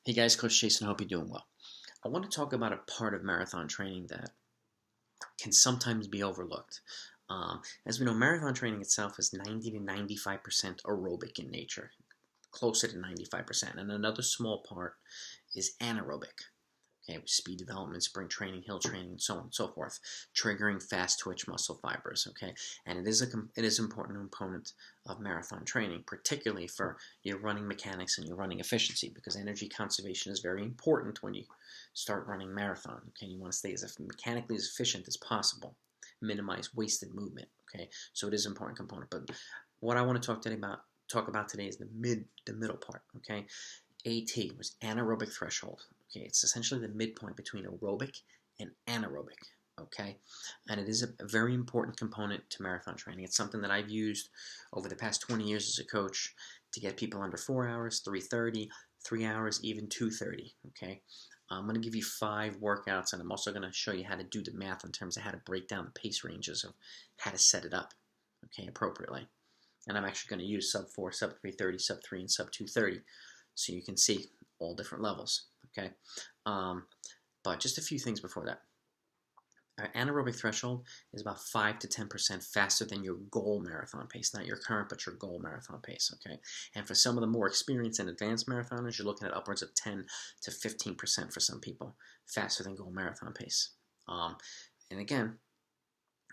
Hey guys, Coach Jason, I hope you're doing well. I want to talk about a part of marathon training that can sometimes be overlooked. As we know, marathon training itself is 90 to 95% aerobic in nature, closer to 95%. And another small part is anaerobic. Okay, with speed development, sprint training, hill training, and so on and so forth, triggering fast twitch muscle fibers. Okay, and it is an important component of marathon training, particularly for your running mechanics and your running efficiency, because energy conservation is very important when you start running marathon. Okay, you want to stay as mechanically as efficient as possible, minimize wasted movement. Okay, so it is an important component. But what I want to talk about today is the middle part. Okay, AT was anaerobic threshold. Okay, it's essentially the midpoint between aerobic and anaerobic. Okay, and it is a very important component to marathon training. It's something that I've used over the past 20 years as a coach to get people under 4 hours, 3:30, 3 hours, even 2:30. Okay, I'm going to give you 5 workouts, and I'm also going to show you how to do the math in terms of how to break down the pace ranges of how to set it up, okay, appropriately. And I'm actually going to use sub 4, sub 3:30, sub 3, and sub 2:30, so you can see all different levels. Okay, but just a few things before that. Our anaerobic threshold is about 5 to 10% faster than your goal marathon pace, not your current, but your goal marathon pace. Okay, and for some of the more experienced and advanced marathoners, you're looking at upwards of 10 to 15% for some people, faster than goal marathon pace. And again,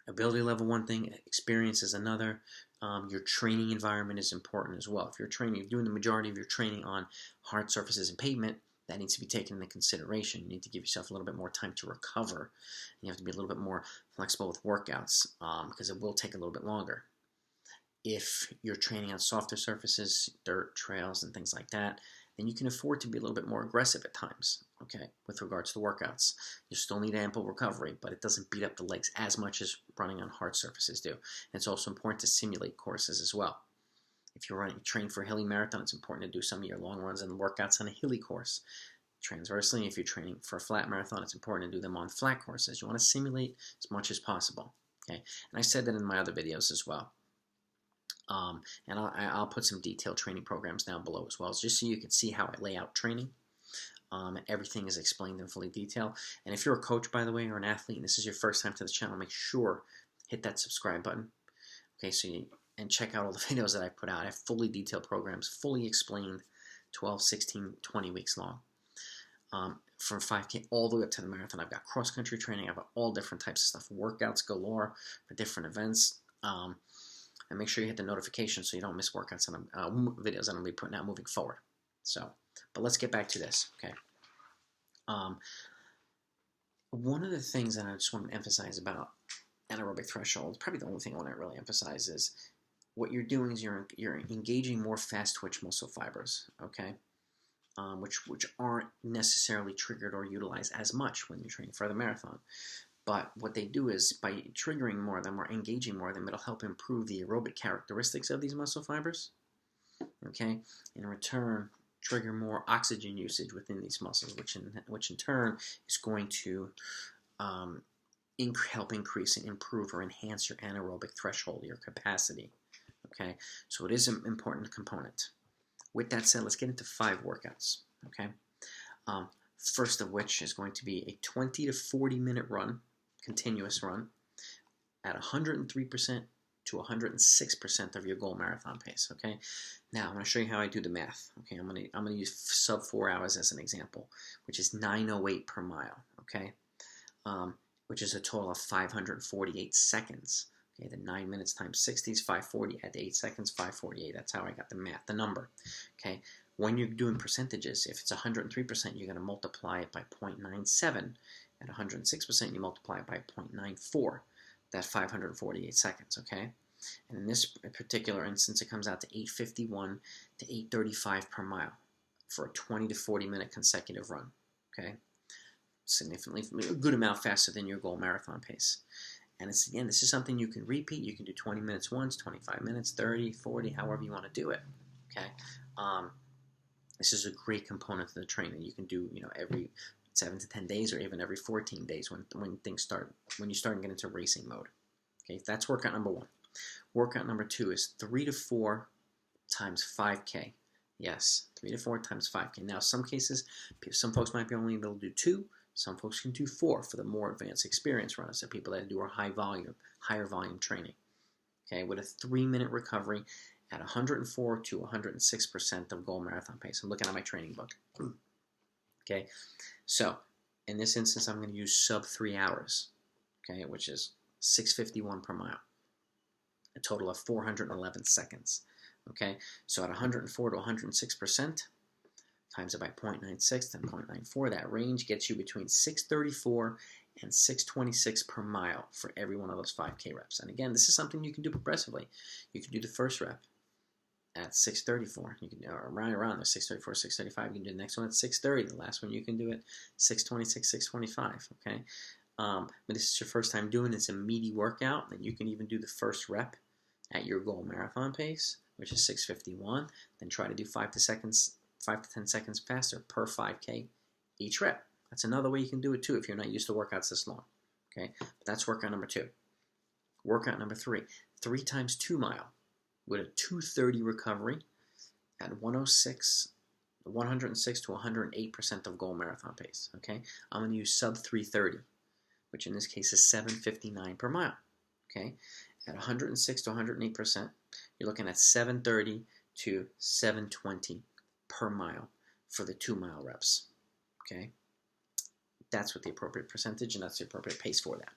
ability level one thing, experience is another. Your training environment is important as well. If you're doing the majority of your training on hard surfaces and pavement, that needs to be taken into consideration. You need to give yourself a little bit more time to recover. And you have to be a little bit more flexible with workouts because it will take a little bit longer. If you're training on softer surfaces, dirt, trails, and things like that, then you can afford to be a little bit more aggressive at times, okay, with regards to workouts. You still need ample recovery, but it doesn't beat up the legs as much as running on hard surfaces do. And it's also important to simulate courses as well. If you're training for a hilly marathon, it's important to do some of your long runs and workouts on a hilly course. Transversely, if you're training for a flat marathon, it's important to do them on flat courses. You want to simulate as much as possible, okay? And I said that in my other videos as well. And I'll put some detailed training programs down below as well, just so you can see how I lay out training. Everything is explained in fully detail. And if you're a coach, by the way, or an athlete, and this is your first time to the channel, make sure hit that subscribe button. Okay, and check out all the videos that I put out. I have fully detailed programs, fully explained, 12, 16, 20 weeks long. From 5K all the way up to the marathon. I've got cross-country training. I've got all different types of stuff, workouts galore for different events. And make sure you hit the notification so you don't miss workouts and videos that I'll be putting out moving forward. So, but let's get back to this, okay? One of the things that I just want to emphasize about anaerobic threshold, probably the only thing I want to really emphasize, is what you're doing is you're engaging more fast twitch muscle fibers, okay? Which aren't necessarily triggered or utilized as much when you're training for the marathon. But what they do is, by triggering more of them or engaging more of them, it'll help improve the aerobic characteristics of these muscle fibers. Okay, in return, trigger more oxygen usage within these muscles, which in turn is going to help increase and improve or enhance your anaerobic threshold, your capacity. Okay, so it is an important component. With that said, let's get into 5 workouts. Okay, first of which is going to be a 20 to 40 minute run, continuous run, at 103% to 106% of your goal marathon pace. Okay, now I'm going to show you how I do the math. Okay, I'm going to use sub 4 hours as an example, which is 9:08 per mile. Okay, which is a total of 548 seconds. Okay, the 9 minutes times 60 is 540. Add the 8 seconds, 548. That's how I got the math, the number. Okay, when you're doing percentages, if it's 103%, you're going to multiply it by 0.97. At 106%, you multiply it by 0.94. That's 548 seconds, okay? And in this particular instance, it comes out to 8:51 to 8:35 per mile for a 20 to 40 minute consecutive run, okay? Significantly, a good amount faster than your goal marathon pace. And it's, again, this is something you can repeat. You can do 20 minutes once, 25 minutes, 30, 40, however you want to do it, okay? This is a great component of the training. You can do, every 7 to 10 days or even every 14 days when you start to get into racing mode. Okay, that's workout number 1. Workout number 2 is 3 to 4 times 5K. Yes, 3 to 4 times 5K. Now, some cases, some folks might be only able to do 2. Some folks can do 4 for the more advanced experienced runners, the people that do a higher volume training. Okay, with a 3-minute recovery at 104 to 106% of goal marathon pace. I'm looking at my training book. Okay, so in this instance, I'm going to use sub 3 hours, okay, which is 6:51 per mile, a total of 411 seconds. Okay, so at 104 to 106%, times it by 0.96, then 0.94, that range gets you between 634 and 626 per mile for every one of those 5K reps. And again, this is something you can do progressively. You can do the first rep at 634. You can around there, 634, 635. You can do the next one at 630. The last one you can do at 626, 625. Okay, but this is your first time doing it. It's a meaty workout. Then you can even do the first rep at your goal marathon pace, which is 6:51. Then try to do 5 to 10 seconds faster per 5K each rep. That's another way you can do it too if you're not used to workouts this long. Okay, but that's workout number 2. Workout number 3, 3 times 2 mile with a 2:30 recovery at 106 to 108% of goal marathon pace. Okay, I'm going to use sub 3:30, which in this case is 7:59 per mile. Okay, at 106 to 108%, you're looking at 7:30 to 7:20 per mile for the 2 mile reps. Okay, that's what the appropriate percentage, and that's the appropriate pace for that.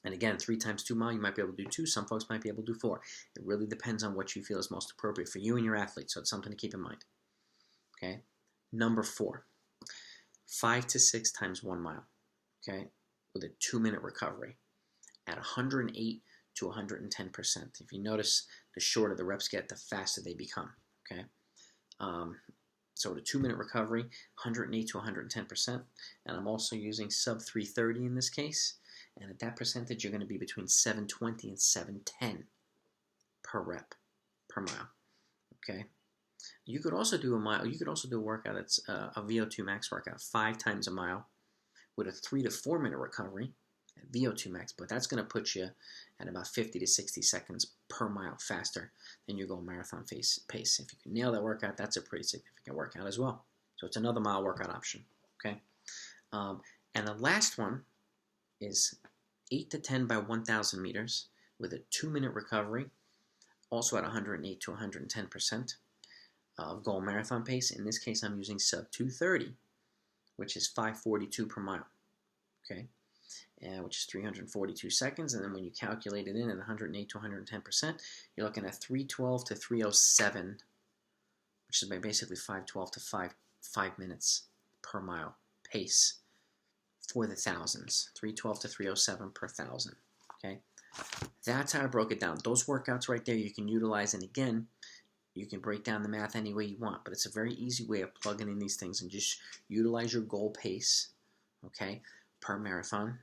And again, 3 times 2 mile, you might be able to do 2. Some folks might be able to do 4. It really depends on what you feel is most appropriate for you and your athlete, so it's something to keep in mind. Okay, number 4, 5 to 6 times 1 mile. Okay, with a 2-minute recovery at 108 to 110%. If you notice, the shorter the reps get, the faster they become. Okay, so with a 2-minute recovery, 108 to 110%, and I'm also using sub 330 in this case. And at that percentage, you're going to be between 720 and 710 per rep per mile. Okay, you could also do a mile. You could also do a workout that's a VO2 max workout, 5 times a mile, with a 3 to 4 minute recovery at VO2 max. But that's going to put you at about 50 to 60 seconds per mile faster than your goal marathon pace. If you can nail that workout, that's a pretty significant workout as well. So it's another mile workout option. Okay, and the last one is 8 to 10 by 1,000 meters with a 2-minute recovery, also at 108 to 110% of goal marathon pace. In this case, I'm using sub 230, which is 5:42 per mile, okay, which is 342 seconds. And then when you calculate it in at 108 to 110%, you're looking at 312 to 307, which is basically 512 to 5 minutes per mile pace for the thousands, 312 to 307 per thousand. Okay, that's how I broke it down. Those workouts right there you can utilize, and again, you can break down the math any way you want, but it's a very easy way of plugging in these things and just utilize your goal pace, okay, per marathon,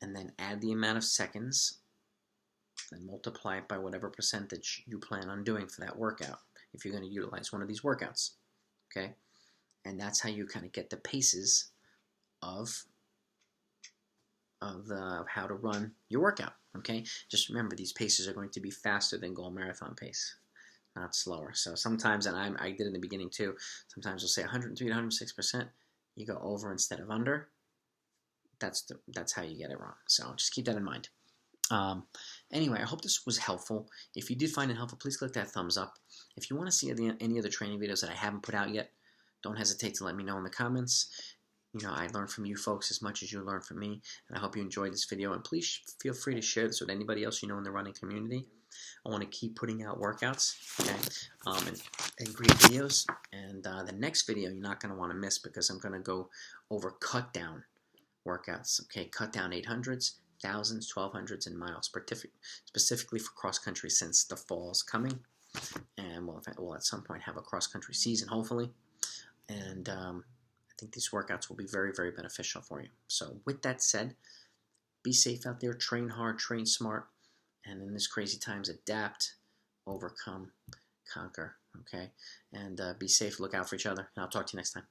and then add the amount of seconds and multiply it by whatever percentage you plan on doing for that workout if you're going to utilize one of these workouts. Okay, and that's how you kind of get the paces of how to run your workout. Okay, just remember these paces are going to be faster than goal marathon pace, not slower. So sometimes, and I did in the beginning too, sometimes we'll say 103 to 106%, you go over instead of under. That's how you get it wrong. So just keep that in mind. Anyway, I hope this was helpful. If you did find it helpful, please click that thumbs up. If you want to see any other training videos that I haven't put out yet, don't hesitate to let me know in the comments. You know, I learn from you folks as much as you learn from me, and I hope you enjoyed this video, and please feel free to share this with anybody else you know in the running community. I want to keep putting out workouts, okay, and great videos, and the next video you're not going to want to miss because I'm going to go over cut down workouts, okay, cut down 800s, 1000s, 1200s, and miles, specifically for cross-country since the fall's coming, and we'll at some point have a cross-country season, hopefully, and I think these workouts will be very, very beneficial for you. So with that said, be safe out there, train hard, train smart, and in these crazy times, adapt, overcome, conquer, okay? And be safe, look out for each other, and I'll talk to you next time.